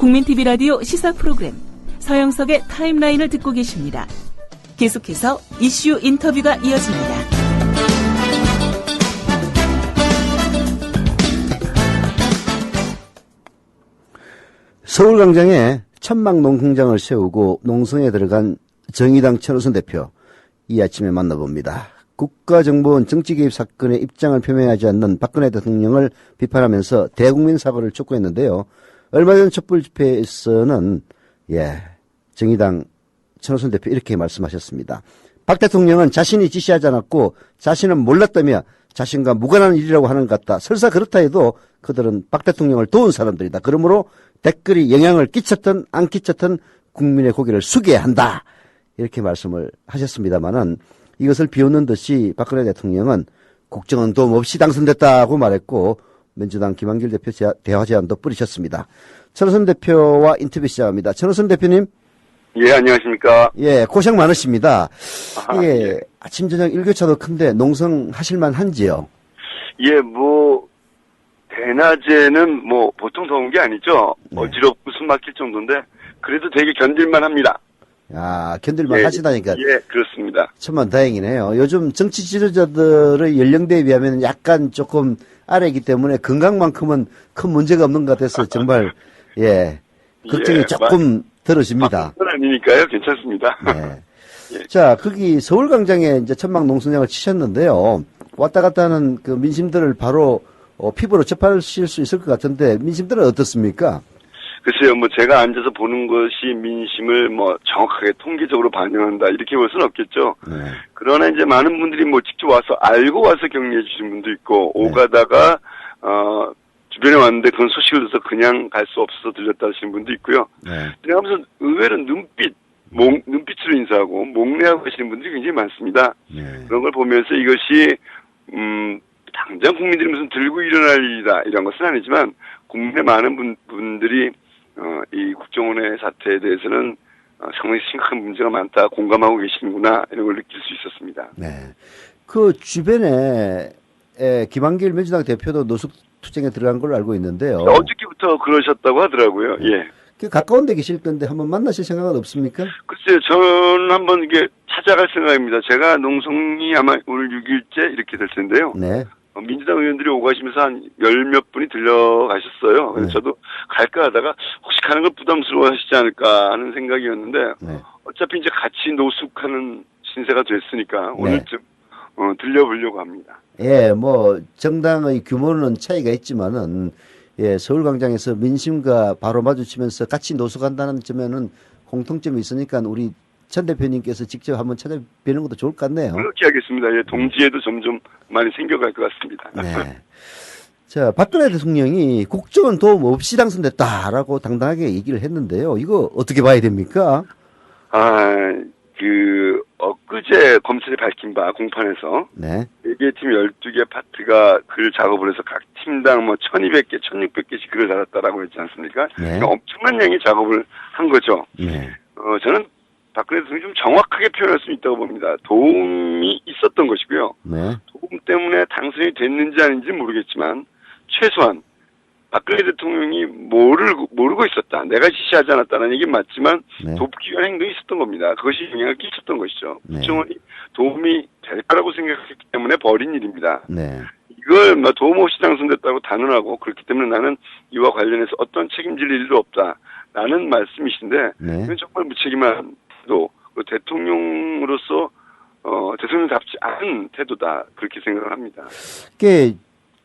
국민TV 라디오 시사 프로그램 서영석의 타임라인을 듣고 계십니다. 계속해서 이슈 인터뷰가 이어집니다. 서울광장에 천막 농공장을 세우고 농성에 들어간 정의당 천호선 대표, 이 아침에 만나봅니다. 국가정보원 정치개입 사건에 입장을 표명하지 않는 박근혜 대통령을 비판하면서 대국민 사과를 촉구했는데요. 얼마 전 촛불 집회에서는 정의당 천호선 대표 이렇게 말씀하셨습니다. 박 대통령은 자신이 지시하지 않았고 자신은 몰랐다며 자신과 무관한 일이라고 하는 것 같다. 설사 그렇다 해도 그들은 박 대통령을 도운 사람들이다. 그러므로 댓글이 영향을 끼쳤든 안 끼쳤든 국민의 고개를 숙여야 한다. 이렇게 말씀을 하셨습니다마는 이것을 비웃는 듯이 박근혜 대통령은 국정원 도움 없이 당선됐다고 말했고 민주당 김한길 대표 대화 제안도 뿌리셨습니다. 천호선 대표와 인터뷰 시작합니다. 천호선 대표님. 예, 안녕하십니까. 예, 고생 많으십니다. 이게 예. 아침 저녁 일교차도 큰데 농성 하실만 한지요? 예, 대낮에는 보통 더운 게 아니죠. 네. 어지럽고 숨 막힐 정도인데 그래도 되게 견딜만 합니다. 아, 견딜만 하시다니까. 예, 그렇습니다. 천만 다행이네요. 요즘 정치 지도자들의 연령대에 비하면 약간 조금 아래이기 때문에 건강만큼은 큰 문제가 없는 것 같아서 정말 걱정이 조금 들어집니다. 그건 아니니까요. 괜찮습니다. 네. 예. 자, 거기 서울광장에 이제 천막 농성장을 치셨는데요. 왔다 갔다 하는 그 민심들을 바로 피부로 접하실 수 있을 것 같은데 민심들은 어떻습니까? 글쎄요, 제가 앉아서 보는 것이 민심을 정확하게 통계적으로 반영한다 이렇게 볼 수는 없겠죠. 네. 그러나 이제 많은 분들이 직접 와서 알고 와서 격려해 주신 분도 있고 오가다가 주변에 왔는데 그런 소식을 들어서 그냥 갈 수 없어서 들렸다 하시는 분도 있고요. 네. 그러면서 의외로 눈빛으로 인사하고 목례하고 계시는 분들이 굉장히 많습니다. 네. 그런 걸 보면서 이것이 당장 국민들이 무슨 들고 일어날 일이다 이런 것은 아니지만 국민의 많은 분들이 이 국정원의 사태에 대해서는 상당히 심각한 문제가 많다 공감하고 계시는구나 이런 걸 느낄 수 있었습니다. 네. 그 주변에 김한길 민주당 대표도 노숙 투쟁에 들어간 걸로 알고 있는데요. 어저께부터 그러셨다고 하더라고요. 예. 그 가까운 데 계실 건데 한번 만나실 생각은 없습니까? 글쎄요, 저는 한번 이게 찾아갈 생각입니다. 제가 농성이 아마 오늘 6일째 이렇게 될 텐데요. 네. 민주당 의원들이 오고 가시면서 한 열 몇 분이 들려가셨어요. 그래서 저도 갈까 하다가 혹시 가는 걸 부담스러워 하시지 않을까 하는 생각이었는데, 어차피 이제 같이 노숙하는 신세가 됐으니까 오늘쯤 들려보려고 합니다. 예, 정당의 규모는 차이가 있지만은, 서울광장에서 민심과 바로 마주치면서 같이 노숙한다는 점에는 공통점이 있으니까 우리 천 대표님께서 직접 한번 찾아뵈는 것도 좋을 것 같네요. 그렇게 하겠습니다. 예, 동지에도 점점 많이 생겨갈 것 같습니다. 네. 자, 박근혜 대통령이 국정원 도움 없이 당선됐다라고 당당하게 얘기를 했는데요. 이거 어떻게 봐야 됩니까? 엊그제 검찰이 밝힌 바 공판에서 외계팀 12개 파트가 글 작업을 해서 각 팀당 1200개, 1600개씩 글을 달았다라고 했지 않습니까? 그러니까 엄청난 양의 작업을 한 거죠. 저는 박근혜 대통령이 좀 정확하게 표현할 수 있다고 봅니다. 도움이 있었던 것이고요. 도움 때문에 당선이 됐는지 아닌지 모르겠지만 최소한 박근혜 대통령이 모르고 있었다. 내가 지시하지 않았다는 얘기는 맞지만 돕기 위한 행동이 있었던 겁니다. 그것이 영향을 끼쳤던 것이죠. 국정원이 도움이 될 거라고 생각했기 때문에 벌인 일입니다. 이걸 도움 없이 당선됐다고 단언하고 그렇기 때문에 나는 이와 관련해서 어떤 책임질 일도 없다라는 말씀이신데 이건 정말 무책임한 또 대통령으로서 대통령답지 않은 태도다 그렇게 생각을 합니다.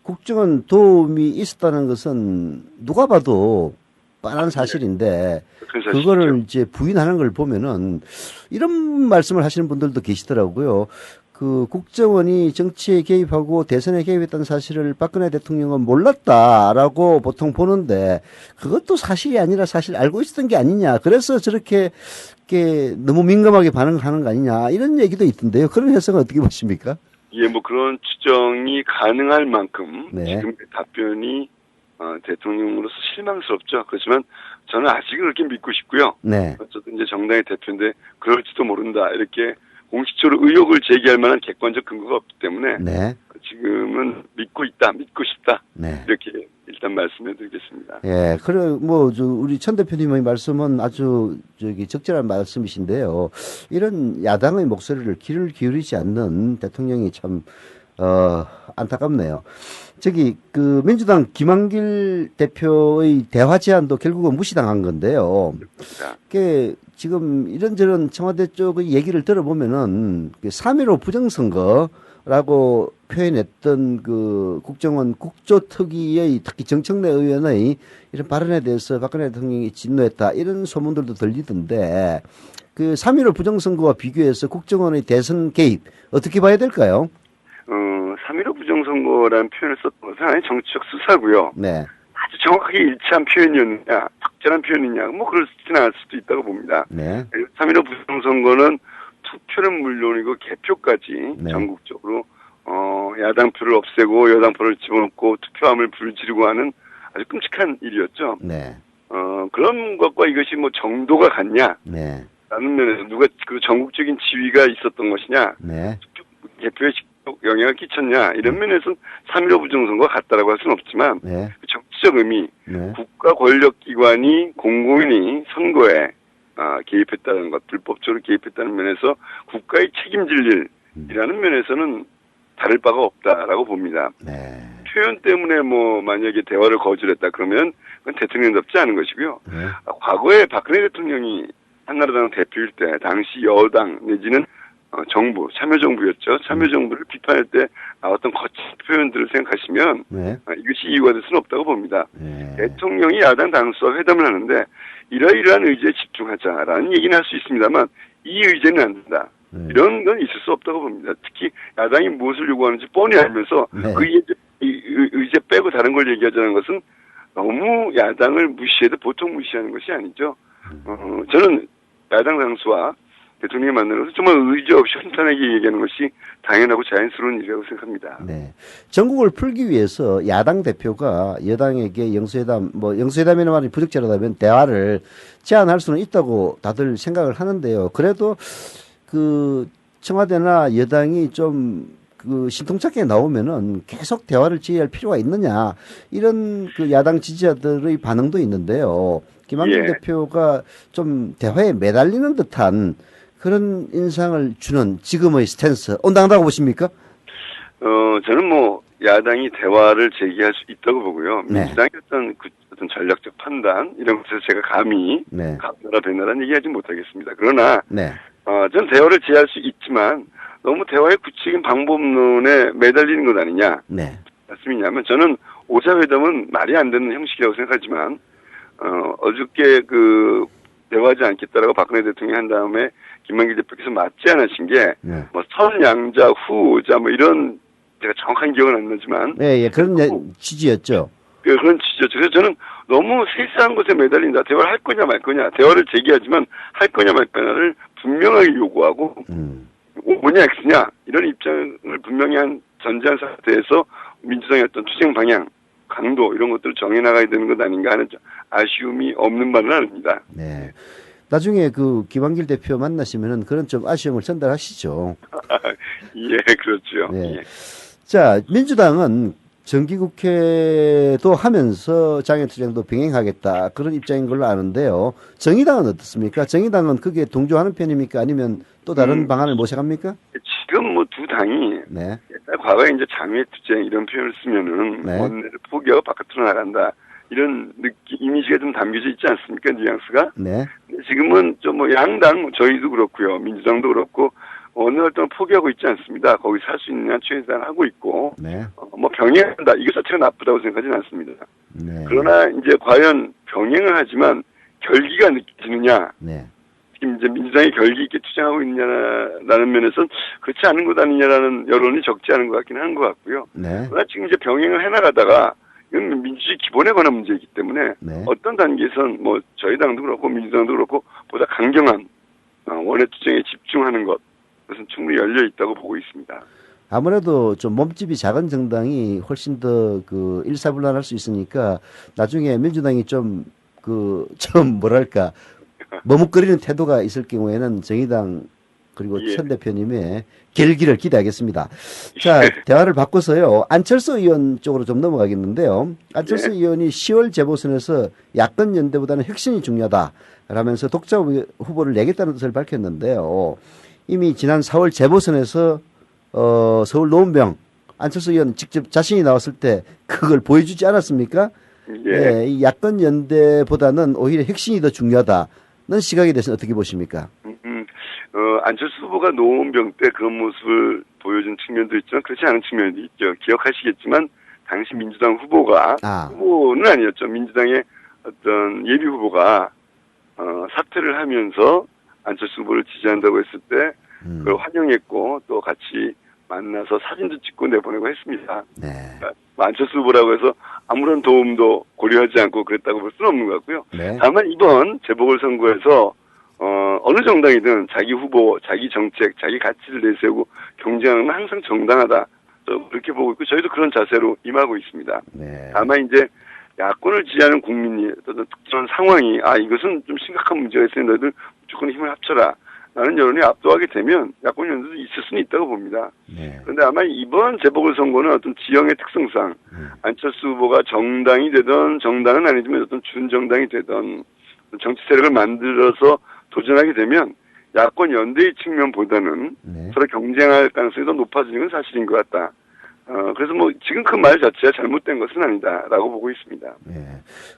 국정원 도움이 있었다는 것은 누가 봐도 뻔한 사실인데 그거를 이제 부인하는 걸 보면은 이런 말씀을 하시는 분들도 계시더라고요. 그 국정원이 정치에 개입하고 대선에 개입했다는 사실을 박근혜 대통령은 몰랐다라고 보통 보는데 그것도 사실이 아니라 사실 알고 있었던 게 아니냐. 그래서 저렇게 너무 민감하게 반응하는 거 아니냐. 이런 얘기도 있던데요. 그런 해석은 어떻게 보십니까? 예, 그런 추정이 가능할 만큼 지금 답변이 대통령으로서 실망스럽죠. 그렇지만 저는 아직은 그렇게 믿고 싶고요. 저도 이제 정당의 대표인데 그럴지도 모른다 이렇게 공식적으로 의혹을 제기할 만한 객관적 근거가 없기 때문에 지금은 믿고 싶다 이렇게 일단 말씀해드리겠습니다. 예, 우리 천 대표님의 말씀은 아주 적절한 말씀이신데요. 이런 야당의 목소리를 귀를 기울이지 않는 대통령이 참 안타깝네요. 민주당 김한길 대표의 대화 제안도 결국은 무시당한 건데요. 지금 이런저런 청와대 쪽의 얘기를 들어보면은 3.15 부정선거라고 표현했던 국정원 국조특위의 특히 정청래 의원의 이런 발언에 대해서 박근혜 대통령이 진노했다 이런 소문들도 들리던데 3.15 부정선거와 비교해서 국정원의 대선 개입 어떻게 봐야 될까요? 3.15 부정선거라는 표현을 썼던 것은 아니 정치적 수사고요. 네. 아주 정확하게 일치한 표현이었느냐, 적절한 표현이냐, 그렇지는 않을 수도 있다고 봅니다. 네. 3.15 부정선거는 투표는 물론이고 개표까지 네. 전국적으로 야당표를 없애고 여당표를 집어넣고 투표함을 불지르고 하는 아주 끔찍한 일이었죠. 네. 그런 것과 이것이 정도가 같냐? 네. 라는 면에서 누가 전국적인 지위가 있었던 것이냐? 네. 개표에 직접 영향을 끼쳤냐? 이런 면에서는 3.15 부정선거가 같다라고 할 수는 없지만 네. 그 정치적 의미, 네. 국가 권력기관이 공공인이 선거에 개입했다는 것, 불법적으로 개입했다는 면에서 국가의 책임질 일이라는 면에서는 다를 바가 없다라고 봅니다. 네. 표현 때문에 만약에 대화를 거절했다 그러면 그건 대통령답지 않은 것이고요. 네. 과거에 박근혜 대통령이 한나라당 대표일 때 당시 여당 내지는 정부, 참여정부였죠. 참여정부를 비판할 때 나왔던 거친 표현들을 생각하시면 네. 이것이 이유가 될 수는 없다고 봅니다. 네. 대통령이 야당 당수와 회담을 하는데 이러이러한 의제에 집중하자라는 얘기는 할 수 있습니다만 이 의제는 안 된다. 네. 이런 건 있을 수 없다고 봅니다. 특히 야당이 무엇을 요구하는지 뻔히 알면서 네. 그 의제 빼고 다른 걸 얘기하자는 것은 너무 야당을 무시해도 보통 무시하는 것이 아니죠. 저는 야당 당수와 대통령이 만나는 것은 정말 의지 없이 흔탄하게 얘기하는 것이 당연하고 자연스러운 일이라고 생각합니다. 네. 전국을 풀기 위해서 야당 대표가 여당에게 영수회담이나 말이 부적절하다면 대화를 제안할 수는 있다고 다들 생각을 하는데요. 그래도 청와대나 여당이 좀 신통찮게 나오면은 계속 대화를 지휘할 필요가 있느냐 이런 야당 지지자들의 반응도 있는데요. 김한길 대표가 좀 대화에 매달리는 듯한 그런 인상을 주는 지금의 스탠스 온당하다고 보십니까? 저는 야당이 대화를 제기할 수 있다고 보고요. 네. 민주당의 어떤 전략적 판단 이런 것에서 제가 감히 네. 감나라 배나라는 얘기하지 못하겠습니다. 그러나 네. 저는 대화를 제기할 수 있지만 너무 대화의 구체적인 방법론에 매달리는 것 아니냐. 네. 말씀이냐면 저는 5자 회담은 말이 안 되는 형식이라고 생각하지만 어저께 대화하지 않겠다라고 박근혜 대통령이 한 다음에 김한길 대표께서 맞지 않으신 게 네. 선양자 후자 이런 제가 정확한 기억은 안 나지만 예, 그런 취지였죠. 그런 취지였죠. 그래서 저는 너무 세세한 것에 매달린다. 대화를 할 거냐 말 거냐. 대화를 제기하지만 할 거냐 말 거냐를 분명하게 요구하고 뭐냐 X냐 이런 입장을 분명히 전제한 상태에서 민주당의 어떤 투쟁 방향, 강도 이런 것들을 정해나가야 되는 것 아닌가 하는 아쉬움이 없는 바는 아닙니다. 네. 나중에 김한길 대표 만나시면은 그런 좀 아쉬움을 전달하시죠. 예, 그렇죠. 네. 예. 자, 민주당은 정기국회도 하면서 장애투쟁도 병행하겠다 그런 입장인 걸로 아는데요. 정의당은 어떻습니까? 정의당은 그게 동조하는 편입니까? 아니면 또 다른 방안을 모색합니까? 지금 두 당이 네. 과거에 이제 장애투쟁 이런 표현을 쓰면은 네. 원내를 포기하고 바깥으로 나간다 이런 이미지가 좀 담겨져 있지 않습니까? 뉘앙스가. 네. 지금은 좀 양당 저희도 그렇고요, 민주당도 그렇고 어느 활동을 포기하고 있지 않습니다. 거기 살 수 있느냐 최대한 하고 있고, 네. 병행한다 이것 자체가 나쁘다고 생각하지는 않습니다. 네. 그러나 이제 과연 병행을 하지만 결기가 느껴지느냐, 네. 지금 이제 민주당이 결기 있게 투쟁하고 있느냐라는 면에서 그렇지 않은 것 아니냐라는 여론이 적지 않은 것 같긴 한 것 같고요. 네. 그러나 지금 이제 병행을 해나가다가 이건 민주주의 기본에 관한 문제이기 때문에 네. 어떤 단계에선 저희 당도 그렇고 민주당도 그렇고 보다 강경한 원외 투쟁에 집중하는 것 그것은 충분히 열려 있다고 보고 있습니다. 아무래도 좀 몸집이 작은 정당이 훨씬 더 일사불란할 수 있으니까 나중에 민주당이 좀 뭐랄까 머뭇거리는 태도가 있을 경우에는 정의당 그리고 천 대표님의 결기를 기대하겠습니다. 자, 대화를 바꿔서요. 안철수 의원 쪽으로 좀 넘어가겠는데요. 안철수 의원이 10월 재보선에서 야권 연대보다는 혁신이 중요하다 라면서 독자 후보를 내겠다는 뜻을 밝혔는데요. 이미 지난 4월 재보선에서 서울 노원병 안철수 의원 직접 자신이 나왔을 때 그걸 보여주지 않았습니까? 예, 이 야권 연대보다는 오히려 혁신이 더 중요하다는 시각에 대해서는 어떻게 보십니까? 안철수 후보가 노원병 때 그런 모습을 보여준 측면도 있지만 그렇지 않은 측면도 있죠. 기억하시겠지만 당시 민주당 후보가 후보는 아니었죠. 민주당의 어떤 예비 후보가 사퇴를 하면서 안철수 후보를 지지한다고 했을 때 그걸 환영했고 또 같이 만나서 사진도 찍고 내보내고 했습니다. 네. 그러니까 안철수 후보라고 해서 아무런 도움도 고려하지 않고 그랬다고 볼 수는 없는 것 같고요. 네. 다만 이번 재보궐선거에서 어느 정당이든 자기 후보, 자기 정책, 자기 가치를 내세우고 경쟁하는 건 항상 정당하다. 그렇게 보고 있고 저희도 그런 자세로 임하고 있습니다. 네. 다만 이제 야권을 지지하는 국민이 어떤 특정한 상황이 이것은 좀 심각한 문제가 있으니 너희들 무조건 힘을 합쳐라. 라는 여론이 압도하게 되면 야권 연대도 있을 수는 있다고 봅니다. 네. 그런데 아마 이번 재보궐선거는 어떤 지형의 특성상 안철수 후보가 정당이 되든 정당은 아니지만 어떤 준정당이 되든 정치 세력을 만들어서 도전하게 되면 야권 연대의 측면보다는 서로 경쟁할 가능성이 더 높아지는 건 사실인 것 같다. 그래서 뭐 지금 그 말 자체가 잘못된 것은 아니다라고 보고 있습니다. 네.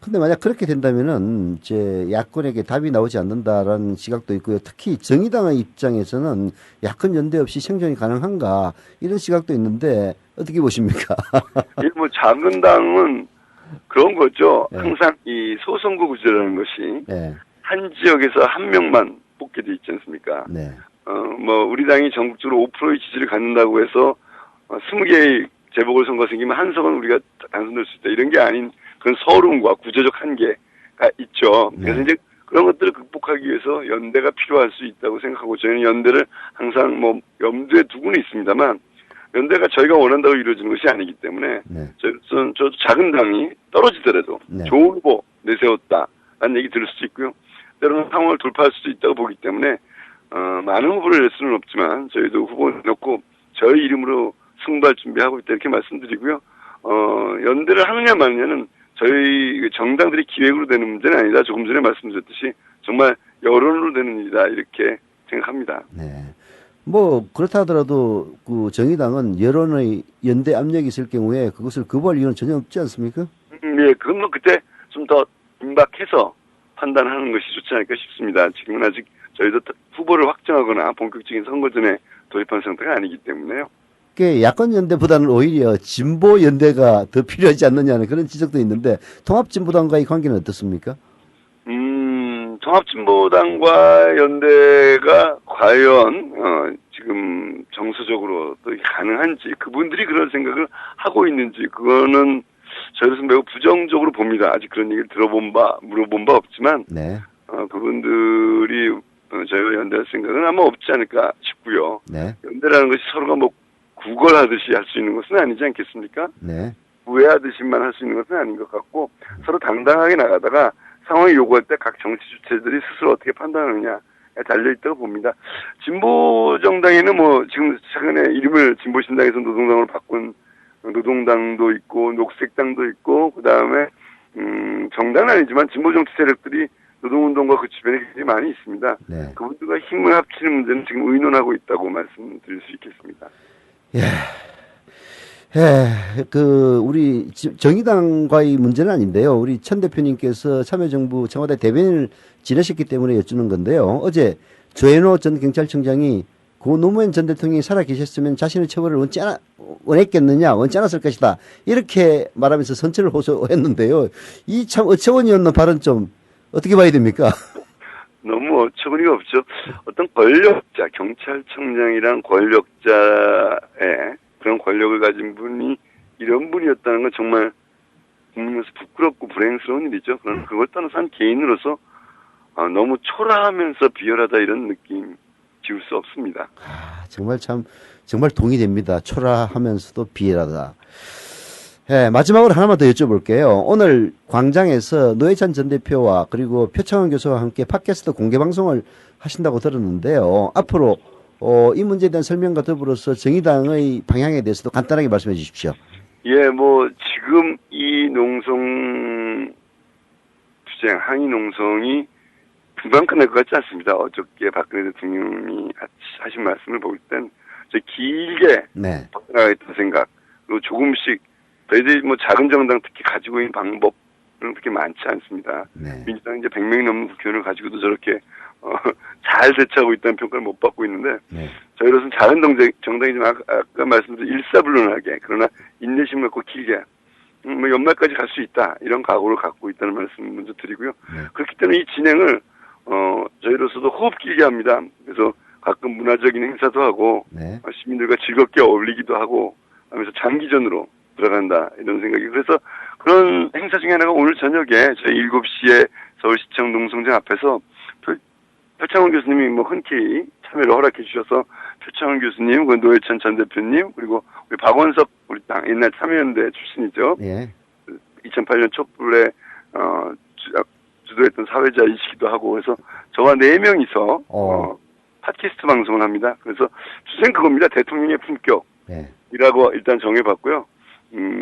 근데 만약 그렇게 된다면은 이제 야권에게 답이 나오지 않는다라는 시각도 있고요. 특히 정의당의 입장에서는 야권 연대 없이 생존이 가능한가 이런 시각도 있는데 어떻게 보십니까? 뭐 작은 당은 그런 거죠. 네. 항상 이 소선거 구제라는 것이 한 지역에서 한 명만 뽑게 돼 있지 않습니까? 네. 뭐 우리 당이 전국적으로 5%의 지지를 갖는다고 해서 20개의 재보궐선거 생기면 한 석은 우리가 당선될 수 있다. 이런 게 아닌 그런 서름과 구조적 한계가 있죠. 그래서 이제 그런 것들을 극복하기 위해서 연대가 필요할 수 있다고 생각하고 저희는 연대를 항상 뭐 염두에 두고는 있습니다만 연대가 저희가 원한다고 이루어지는 것이 아니기 때문에 저도 작은 당이 떨어지더라도 좋은 후보 내세웠다라는 얘기 들을 수도 있고요. 때로는 상황을 돌파할 수도 있다고 보기 때문에 많은 후보를 낼 수는 없지만 저희도 후보를 넣고 저희 이름으로 승부할 준비하고 있다 이렇게 말씀드리고요. 연대를 하느냐 마느냐는 저희 정당들이 기획으로 되는 문제는 아니다. 조금 전에 말씀드렸듯이 정말 여론으로 되는 일이다 이렇게 생각합니다. 네. 뭐 그렇다 하더라도 그 정의당은 여론의 연대 압력이 있을 경우에 그것을 거부할 이유는 전혀 없지 않습니까? 네, 그건 뭐 그때 좀 더 임박해서 판단하는 것이 좋지 않을까 싶습니다. 지금은 아직 저희도 후보를 확정하거나 본격적인 선거전에 돌입한 상태가 아니기 때문에요. 야권 연대보다는 오히려 진보 연대가 더 필요하지 않느냐는 그런 지적도 있는데 통합진보당과의 관계는 어떻습니까? 통합진보당과 연대가 과연 지금 정서적으로 또 가능한지 그분들이 그런 생각을 하고 있는지 그거는 저희로서 매우 부정적으로 봅니다. 아직 그런 얘기를 물어본 바 없지만 그분들이 저희가 연대할 생각은 아마 없지 않을까 싶고요. 네. 연대라는 것이 서로가 뭐 구걸하듯이 할 수 있는 것은 아니지 않겠습니까? 네. 우회하듯이만 할 수 있는 것은 아닌 것 같고 서로 당당하게 나가다가 상황이 요구할 때 각 정치 주체들이 스스로 어떻게 판단하느냐에 달려있다고 봅니다. 진보 정당에는 뭐 지금 최근에 이름을 진보신당에서 노동당으로 바꾼 노동당도 있고 녹색당도 있고 그다음에 정당은 아니지만 진보 정치 세력들이 노동운동과 그 주변에 굉장히 많이 있습니다. 네. 그분들과 힘을 합치는 문제는 지금 의논하고 있다고 말씀드릴 수 있겠습니다. 우리 정의당과의 문제는 아닌데요. 우리 천 대표님께서 참여정부 청와대 대변인을 지내셨기 때문에 여쭈는 건데요. 어제 조현호 전 경찰청장이 고 노무현 전 대통령이 살아계셨으면 자신의 처벌을 원치 않았을 것이다. 이렇게 말하면서 선처를 호소했는데요. 이 참 어처구니 없는 발언 좀 어떻게 봐야 됩니까? 너무 어처구니가 없죠. 어떤 권력자, 경찰청장이란 권력자의 그런 권력을 가진 분이 이런 분이었다는 건 정말 국민으로서 부끄럽고 불행스러운 일이죠. 그러나 그걸 떠나서 한 개인으로서 너무 초라하면서 비열하다 이런 느낌 지울 수 없습니다. 정말 동의됩니다. 초라하면서도 비열하다. 마지막으로 하나만 더 여쭤볼게요. 오늘 광장에서 노회찬 전 대표와 그리고 표창원 교수와 함께 팟캐스트 공개 방송을 하신다고 들었는데요. 앞으로 이 문제에 대한 설명과 더불어서 정의당의 방향에 대해서도 간단하게 말씀해 주십시오. 예, 뭐 지금 이 농성 투쟁, 항의 농성이 금방 끝날 것 같지 않습니다. 어저께 박근혜 대통령이 하신 말씀을 볼 땐 길게 나가겠다는 생각, 그리고 조금씩 저희들이 뭐 작은 정당 특히 가지고 있는 방법은 그렇게 많지 않습니다. 민주당 이제 100명이 넘는 국회의원을 가지고도 저렇게 잘 대처하고 있다는 평가를 못 받고 있는데 저희로서는 작은 정당이 좀 아까 말씀드린 일사불란하게 그러나 인내심 갖고 길게 뭐 연말까지 갈 수 있다 이런 각오를 갖고 있다는 말씀 먼저 드리고요. 그렇기 때문에 이 진행을 저희로서도 호흡 길게 합니다. 그래서 가끔 문화적인 행사도 하고 시민들과 즐겁게 어울리기도 하고 하면서 장기전으로 들어간다 이런 생각이 그래서 그런 행사 중에 하나가 오늘 저녁에 저희 7시에 서울시청 농성장 앞에서 표창원 교수님이 뭐 흔쾌히 참여를 허락해 주셔서 표창원 교수님, 노회찬 전 대표님 그리고 우리 박원석 우리 당 옛날 참여연대 출신이죠. 2008년 촛불에 주도했던 사회자이시기도 하고 그래서 저와 4명이서 팟캐스트 방송을 합니다. 그래서 주제는 그겁니다. 대통령의 품격이라고 일단 정해봤고요.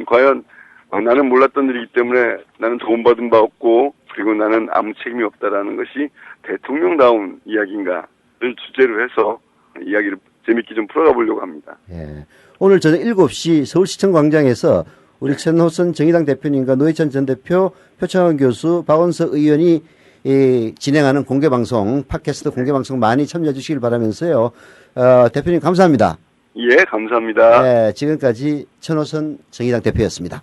과연 나는 몰랐던 일이기 때문에 나는 도움받은 바 없고 그리고 나는 아무 책임이 없다라는 것이 대통령다운 이야기인가를 주제로 해서 이야기를 재밌게 좀 풀어가 보려고 합니다. 오늘 저녁 7시 서울시청 광장에서 우리 천호선 정의당 대표님과 노회찬 전 대표, 표창원 교수, 박원석 의원이 진행하는 공개방송, 팟캐스트 공개방송 많이 참여해 주시길 바라면서요. 대표님 감사합니다. 예, 감사합니다. 지금까지 천호선 정의당 대표였습니다.